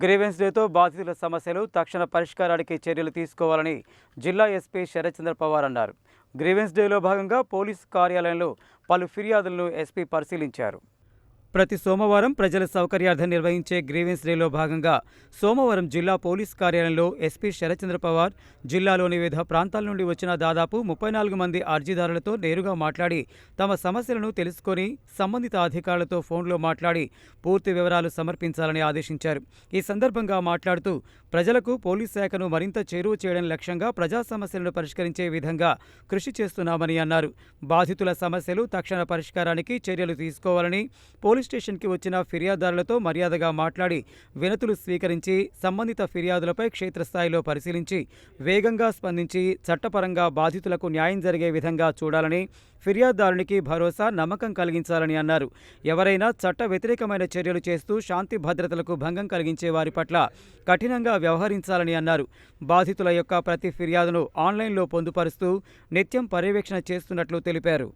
Grievance డేతో బాధితుల సమస్యలు తక్షణ పరిష్కారానికి చర్యలు తీసుకోవాలని జిల్లా ఎస్పీ శరత్చంద్ర పవార్ అన్నారు. గ్రీవెన్స్ డేలో భాగంగా పోలీసు కార్యాలయంలో పలు ఫిర్యాదులను ఎస్పీ పరిశీలించారు. ప్రతి సోమవారం ప్రజల సౌకర్యార్థం నిర్వహించే గ్రీవెన్స్ డేలో భాగంగా సోమవారం జిల్లా పోలీస్ కార్యాలయంలో ఎస్పీ శరత్చంద్ర పవార్ జిల్లాలోని వివిధ ప్రాంతాల నుండి వచ్చిన దాదాపు 34 మంది అర్జీదారులతో నేరుగా మాట్లాడి తమ సమస్యలను తెలుసుకొని సంబంధిత అధికారులతో ఫోన్లో మాట్లాడి పూర్తి వివరాలు సమర్పించాలని ఆదేశించారు. ఈ సందర్భంగా మాట్లాడుతూ ప్రజలకు పోలీస్ శాఖను మరింత చేరువ చేయడం లక్ష్యంగా ప్రజా సమస్యలను పరిష్కరించే విధంగా కృషి చేస్తున్నామని అన్నారు. బాధితుల సమస్యలు తక్షణ పరిష్కారానికి చర్యలు తీసుకోవాలని పోలీస్ స్టేషన్కి వచ్చిన ఫిర్యాదుదారులతో మర్యాదగా మాట్లాడి వినతులు స్వీకరించి సంబంధిత ఫిర్యాదులపై క్షేత్రస్థాయిలో పరిశీలించి వేగంగా స్పందించి చట్టపరంగా బాధితులకు న్యాయం జరిగే విధంగా చూడాలని, ఫిర్యాదుదారునికి భరోసా, నమ్మకం కలిగించాలని అన్నారు. ఎవరైనా చట్ట వ్యతిరేకమైన చర్యలు చేస్తూ శాంతి భద్రతలకు భంగం కలిగించే వారి పట్ల కఠినంగా వ్యవహరించాలని అన్నారు. బాధితుల యొక్క ప్రతి ఫిర్యాదును ఆన్లైన్లో పొందుపరుస్తూ నిత్యం పర్యవేక్షణ చేస్తున్నట్లు తెలిపారు.